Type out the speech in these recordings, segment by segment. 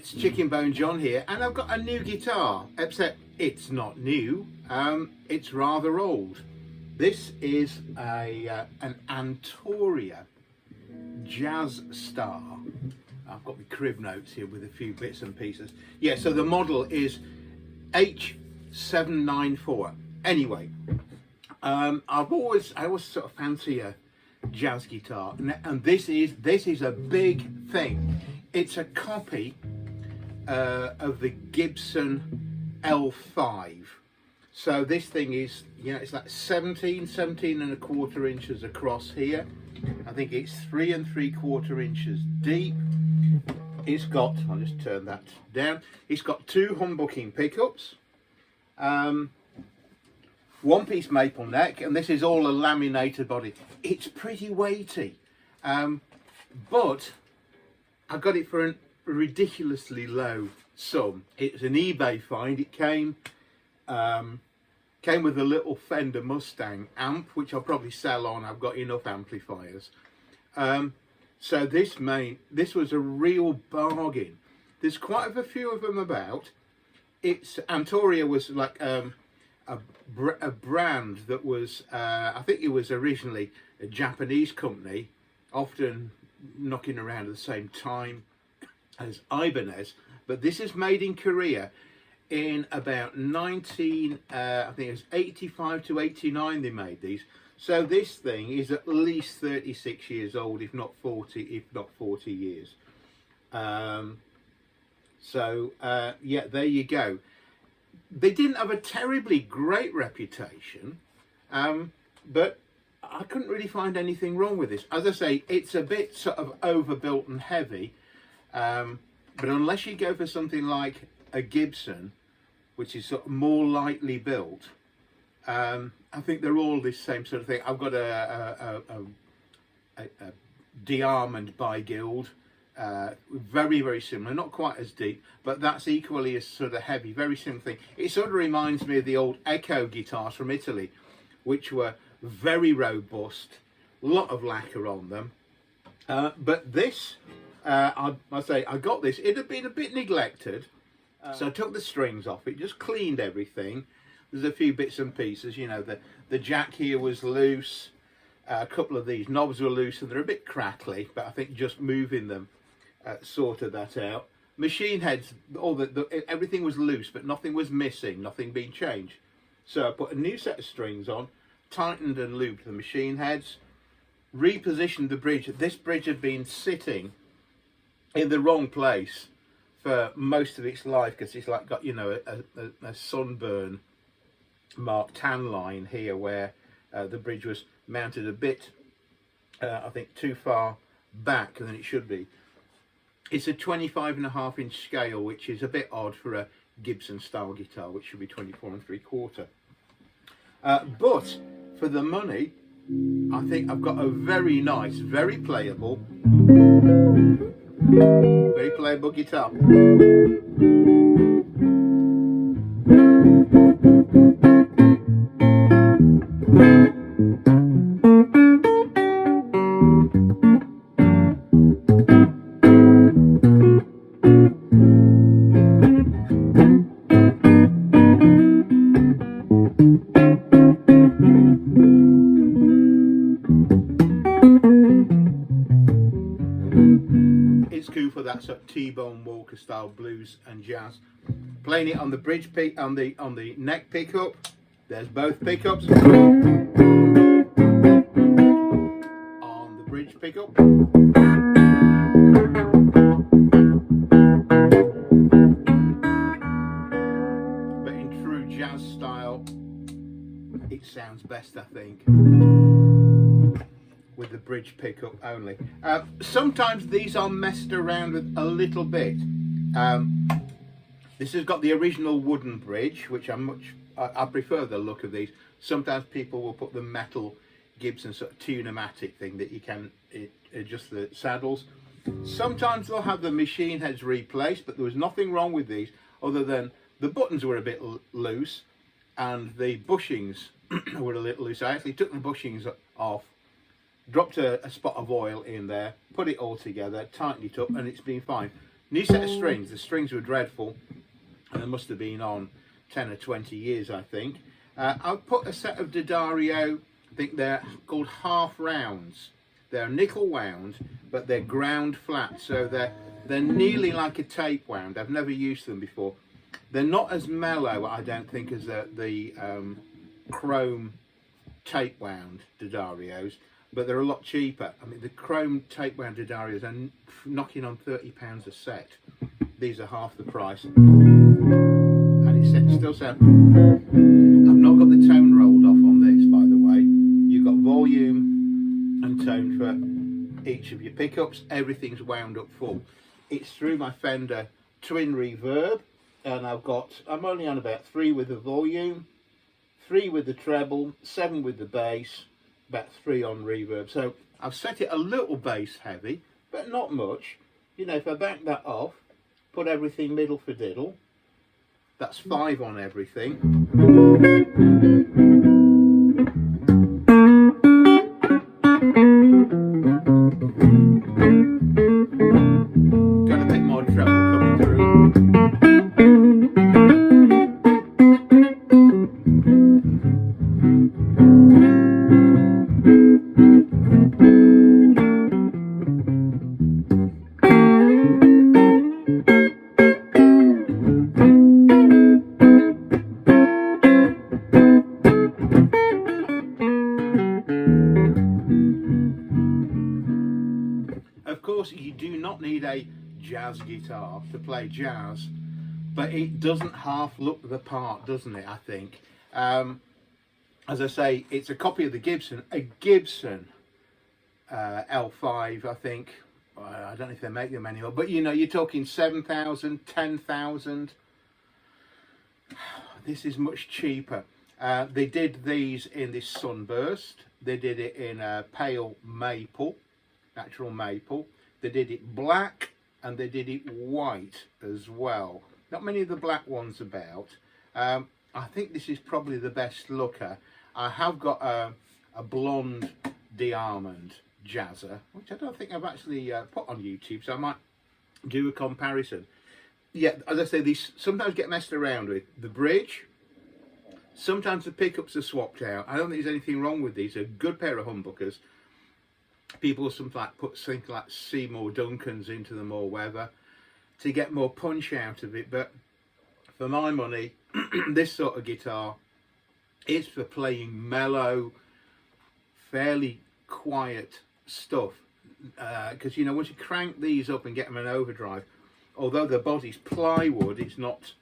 it's ChickenboneJohn here, and I've got a new guitar, except it's not new, it's rather old. This is an Antoria Jazzstar. I've got my crib notes here with a few bits and pieces. Yeah, so the model is H794. Anyway, I always sort of fancy a jazz guitar, and this is a big thing. It's a copy of the Gibson L5. So this thing is, you know, it's like 17 and a quarter inches across here. I think it's 3 3/4 inches deep. It's got, I'll just turn that down, it's got 2 humbucking pickups, 1-piece maple neck, and this is all a laminated body. It's pretty weighty, but I got it for a ridiculously low sum. It's an eBay find. It came with a little Fender Mustang amp, which I'll probably sell on. I've got enough amplifiers. So this was a real bargain. There's quite a few of them about. Antoria was like a brand that was, I think it was originally a Japanese company, often knocking around at the same time as Ibanez, but this is made in Korea in about I think it was 85 to 89 they made these. So this thing is at least 36 years old, if not 40 years. Yeah, there you go. They didn't have a terribly great reputation, but I couldn't really find anything wrong with this. As I say, it's a bit sort of overbuilt and heavy, but unless you go for something like a Gibson, which is sort of more lightly built, I think they're all this same sort of thing. I've got a DeArmond by Guild, very, very similar, not quite as deep, but that's equally as sort of heavy, very similar thing. It sort of reminds me of the old Echo guitars from Italy, which were very robust, a lot of lacquer on them. But this, I say, I got this, it had been a bit neglected, so I took the strings off it, just cleaned everything. There's a few bits and pieces, you know, the jack here was loose, a couple of these knobs were loose and they're a bit crackly, but I think just moving them sorted that out. Machine heads, everything was loose, but nothing was missing, nothing being changed. So I put a new set of strings on, tightened and lubed the machine heads, repositioned the bridge. This bridge had been sitting in the wrong place for most of its life, because it's like got, you know, a sunburn marked tan line here where the bridge was mounted a bit, I think, too far back than it should be. It's a 25.5-inch scale, which is a bit odd for a Gibson style guitar, which should be 24 3/4. But for the money, I think I've got a very nice, very playable guitar. It's cool for that sort of T-bone Walker style blues and jazz. Playing it on the bridge on the neck pickup. There's both pickups. On the bridge pickup. But in true jazz style, it sounds best, I think, with the bridge pickup only. Sometimes these are messed around with a little bit. This has got the original wooden bridge, which I prefer the look of these. Sometimes people will put the metal Gibson sort of tune-o-matic thing that you can adjust the saddles. Sometimes they'll have the machine heads replaced, but there was nothing wrong with these other than the buttons were a bit loose and the bushings were a little loose. I actually took the bushings off, dropped a spot of oil in there, put it all together, tightened it up, and it's been fine. New set of strings. The strings were dreadful, and they must have been on 10 or 20 years, I think. I've put a set of D'Addario, I think they're called half rounds. They're nickel wound, but they're ground flat, so they're nearly like a tape wound. I've never used them before. They're not as mellow, I don't think, as the chrome tape wound D'Addarios, but they're a lot cheaper. I mean, the chrome tape wound D'Addarios are knocking on £30 a set. These are half the price, and it still sounds. I've not got the tone rolled off on this, by the way. You've got volume and tone for each of your pickups. Everything's wound up full. It's through my Fender twin reverb, and I'm only on about 3 with the volume, 3 with the treble, 7 with the bass, about 3 on reverb. So I've set it a little bass heavy, but not much. You know, if I back that off, put everything middle for diddle, that's 5 on everything. Got a bit more treble coming through. Of course, you do not need a jazz guitar to play jazz, but it doesn't half look the part, doesn't it, I think. As I say, it's a copy of the Gibson, a Gibson L5, I think. I don't know if they make them anymore, but you know, you're talking 7,000, 10,000. This is much cheaper. They did these in this sunburst. They did it in pale maple, natural maple. They did it black, and they did it white as well. Not many of the black ones about. I think this is probably the best looker. I have got a blonde DeArmond Jazzstar, which I don't think I've actually put on YouTube, so I might do a comparison. Yeah, as I say, these sometimes get messed around with. The bridge, sometimes the pickups are swapped out. I don't think there's anything wrong with these. They're a good pair of humbuckers. People sometimes put something like Seymour Duncans into them or whatever to get more punch out of it, but for my money, this sort of guitar, it's for playing mellow, fairly quiet stuff, because you know, once you crank these up and get them in overdrive, although the body's plywood, it's not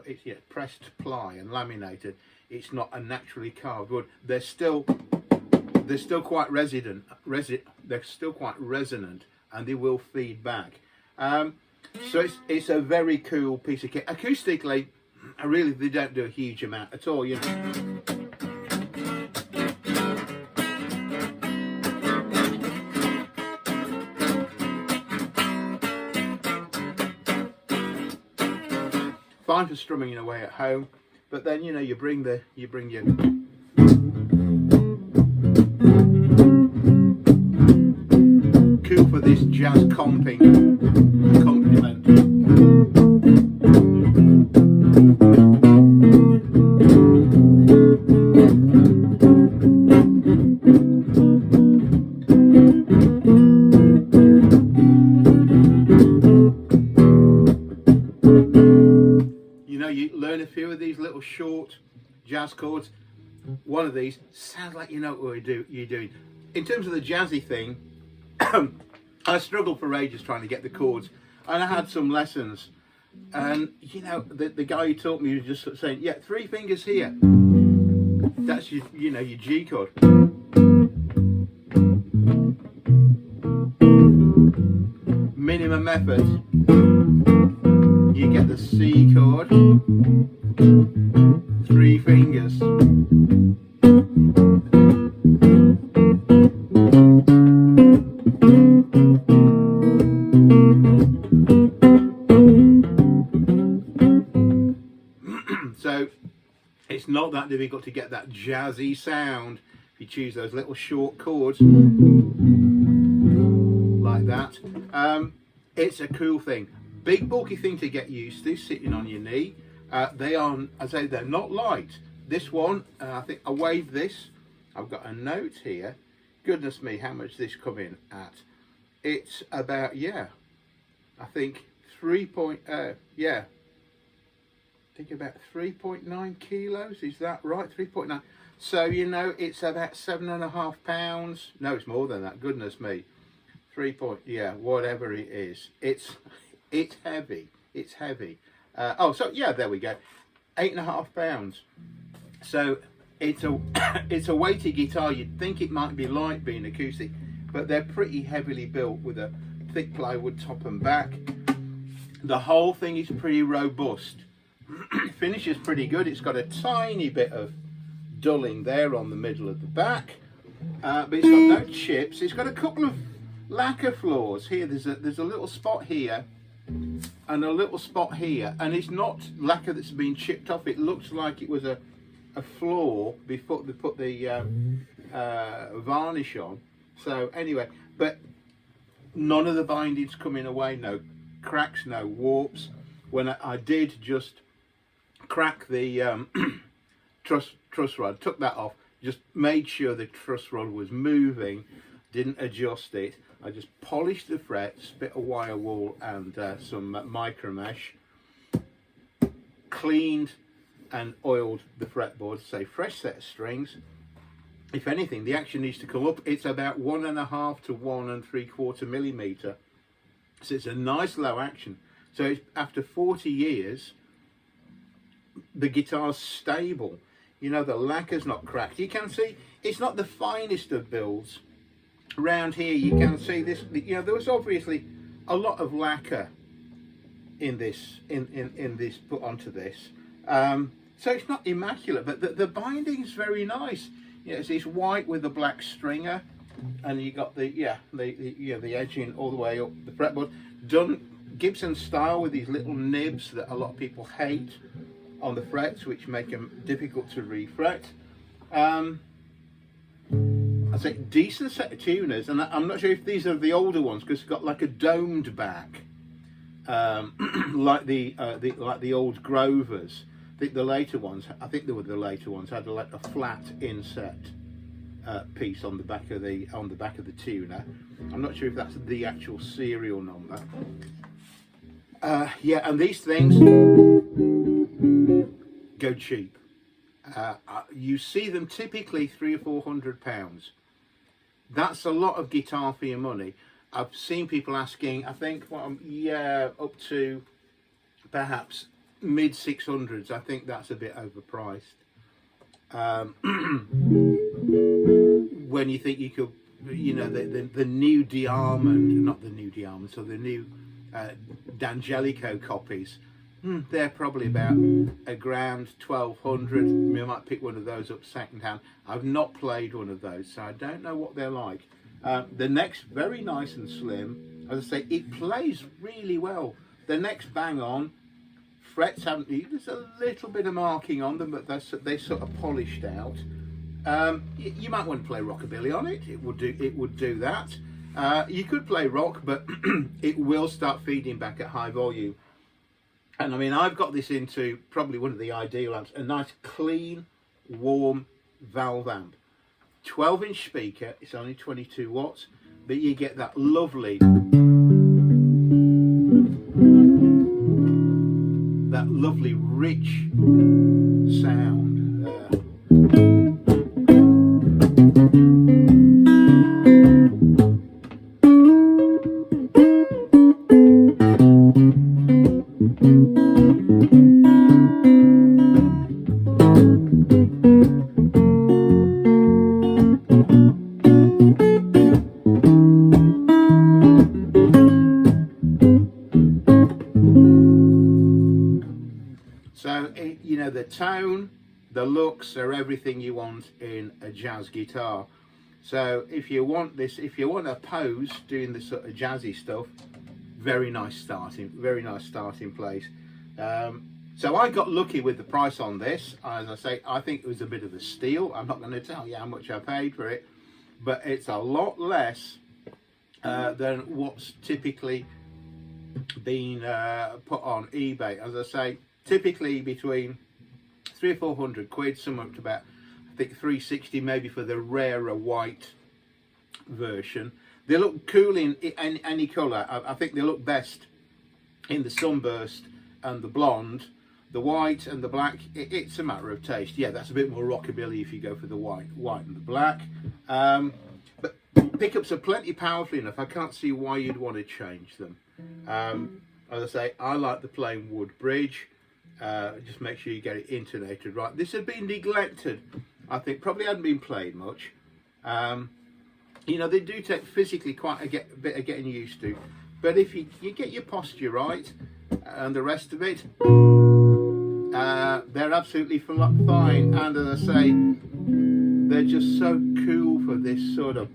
it's pressed ply and laminated, it's not a naturally carved wood. They're still quite they're still quite resonant, and they will feed back. So it's a very cool piece of kit. Acoustically, they don't do a huge amount at all, you know. Fine for strumming away at home, but then you know, you bring your cool for this jazz comping accompaniment. You know, you learn a few of these little short jazz chords. One of these sounds like you know what you're doing. In terms of the jazzy thing, I struggled for ages trying to get the chords, and I had some lessons, and you know, the guy who taught me was just sort of saying, yeah, 3 fingers here, that's your, you know, your G chord. Minimum effort, you get the C chord, 3 fingers. So it's not that difficult to get that jazzy sound if you choose those little short chords like that. It's a cool thing. big bulky thing to get used to, sitting on your knee. They are, as I say, they're not light. This one, I think I weighed this. I've got a note here. Goodness me, how much this come in at? It's about, yeah, I think I think about 3.9 kilos. Is that right? 3.9. So you know, it's about 7.5 pounds. No, it's more than that. Goodness me, whatever it is. It's heavy. It's heavy. Oh, so yeah, there we go. 8.5 pounds. So it's a it's a weighty guitar. You'd think it might be light being acoustic, but they're pretty heavily built with a thick plywood top and back. The whole thing is pretty robust. Finish is pretty good. It's got a tiny bit of dulling there on the middle of the back, but it's got no chips. It's got a couple of lacquer flaws here. There's a little spot here and a little spot here, and it's not lacquer that's been chipped off. It looks like it was a flaw before they put the varnish on. So anyway, but none of the bindings coming away, no cracks, no warps. When I did just crack the truss rod, took that off, just made sure the truss rod was moving, didn't adjust it. I just polished the frets, bit of wire wool and some micro mesh, cleaned and oiled the fretboard. Say fresh set of strings. If anything, the action needs to come up. It's about 1.5 to 1 3/4 millimeter, so it's a nice low action. So it's, after 40 years, the guitar's stable. You know, the lacquer's not cracked. You can see it's not the finest of builds. Around here you can see this, you know, there was obviously a lot of lacquer in this in this put onto this, so it's not immaculate, but the binding's very nice. You know, it's white with a black stringer, and you got the edging all the way up the fretboard, done Gibson style with these little nibs that a lot of people hate on the frets, which make them difficult to refret. I say decent set of tuners, and I'm not sure if these are the older ones because it's got like a domed back, like the old Grovers. I think the later ones, had like a flat inset piece on the back of the tuner. I'm not sure if that's the actual serial number. Yeah, and these things go cheap. You see them typically £300 or £400. That's a lot of guitar for your money. I've seen people asking, I think, up to perhaps mid 600s. I think that's a bit overpriced. When you think you could, you know, the new DeArmond, not the new DeArmond, so the new D'Angelico copies, they're probably about £1,000, 1,200. We might pick one of those up second hand. I've not played one of those, so I don't know what they're like. The neck's very nice and slim. As I say, it plays really well. The neck's bang on. Frets haven't, there's a little bit of marking on them, but they're sort of polished out. You might want to play rockabilly on it. It would do that. You could play rock, but it will start feeding back at high volume. And I mean, I've got this into probably one of the ideal amps, a nice clean, warm valve amp. 12-inch speaker, it's only 22 watts, but you get that lovely rich sound. You know, the tone, the looks are everything you want in a jazz guitar. So if you want a pose doing this sort of jazzy stuff, very nice starting place. So I got lucky with the price on this. As I say, I think it was a bit of a steal. I'm not going to tell you how much I paid for it, but it's a lot less than what's typically been put on eBay. As I say, typically between 300 or 400 quid, some up to about, I think, 360 maybe for the rarer white version. They look cool in any colour. I think they look best in the sunburst and the blonde. The white and the black, it's a matter of taste. Yeah, that's a bit more rockabilly if you go for the white and the black. But pickups are plenty powerful enough. I can't see why you'd want to change them. As I say, I like the plain wood bridge. Just make sure you get it intonated right. This had been neglected. I think probably hadn't been played much. You know, they do take physically quite a bit of getting used to. But if you get your posture right and the rest of it, they're absolutely fine. And as I say, they're just so cool for this sort of...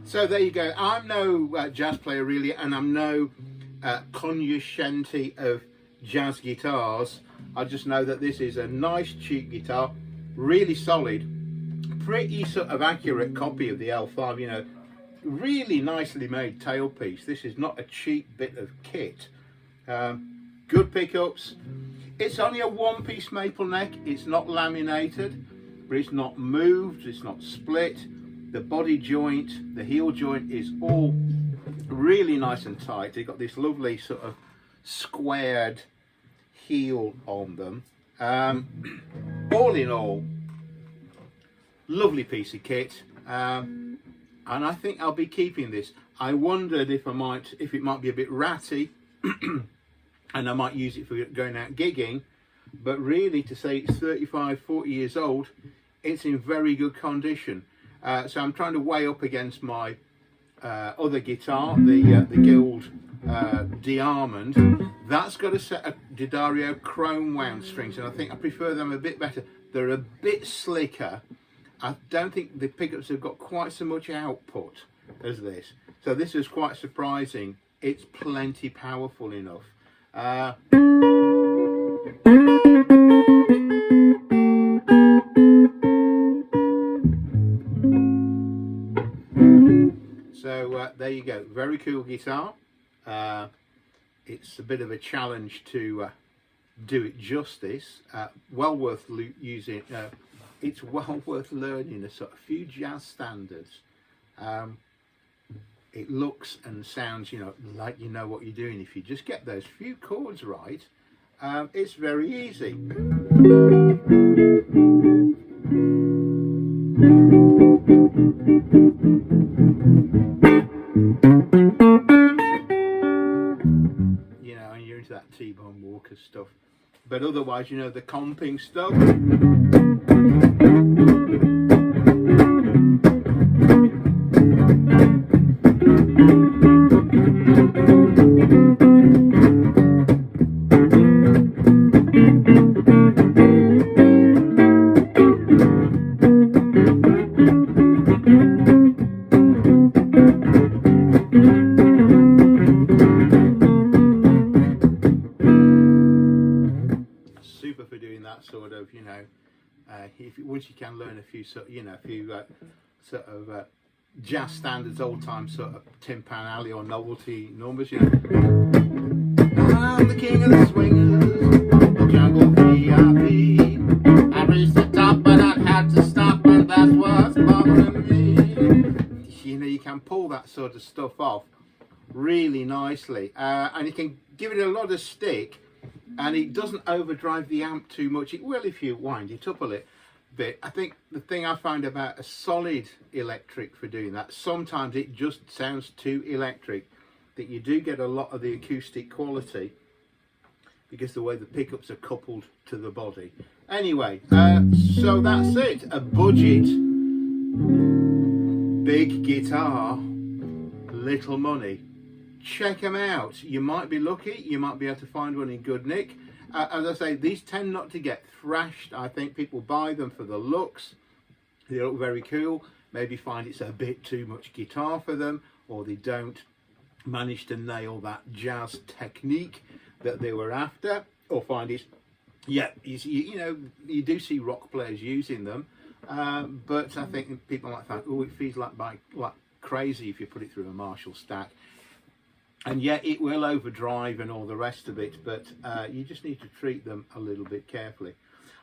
So there you go. I'm no jazz player really, and I'm no connoisseur of jazz guitars. I just know that this is a nice cheap guitar, really solid, pretty sort of accurate copy of the L5, you know, really nicely made tailpiece. This is not a cheap bit of kit. Good pickups. It's only a one-piece maple neck. It's not laminated, but it's not moved, it's not split. The body joint, the heel joint is all really nice and tight. They've got this lovely sort of squared heel on them. All in all, lovely piece of kit. And I think I'll be keeping this. I wondered if it might be a bit ratty and I might use it for going out gigging, but really, to say it's 35, 40 years old, it's in very good condition. So I'm trying to weigh up against my other guitar, the Guild DeArmond. That's got a set of D'Addario chrome wound strings, and I think I prefer them a bit better. They're a bit slicker. I don't think the pickups have got quite so much output as this. So this is quite surprising. It's plenty powerful enough. So there you go, very cool guitar. It's a bit of a challenge to do it justice. Well worth using. It's well worth learning a sort of few jazz standards. It looks and sounds, you know, like you know what you're doing. If you just get those few chords right, it's very easy. You know, and you're into that T-Bone Walker stuff. But otherwise, you know, the comping stuff. Super for doing that sort of, you know, once you can learn a few sort, you know, a few sort of jazz standards, old time sort of Tin Pan Alley or novelty numbers, you know. I'm the king of the swingers, jungle VIP. I reached the top, but I had to stop, and that's what's bothering me. You know, you can pull that sort of stuff off really nicely, and you can give it a lot of stick, and it doesn't overdrive the amp too much. It will if you wind it up a little, bit. I think the thing I find about a solid electric for doing that, sometimes it just sounds too electric, that you do get a lot of the acoustic quality because the way the pickups are coupled to the body. Anyway, so that's it. A budget big guitar, little money. Check them out. You might be lucky, you might be able to find one in good nick. As I say, these tend not to get thrashed. I think people buy them for the looks. They look very cool, maybe find it's a bit too much guitar for them, or they don't manage to nail that jazz technique that they were after, or find it's, yeah, you know, you do see rock players using them, but I think people might think, oh, it feels like crazy if you put it through a Marshall stack. And yet it will overdrive and all the rest of it, but you just need to treat them a little bit carefully.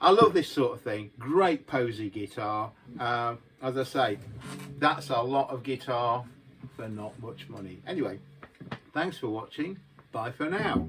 I love this sort of thing. Great posy guitar. As I say, that's a lot of guitar for not much money. Anyway, thanks for watching. Bye for now.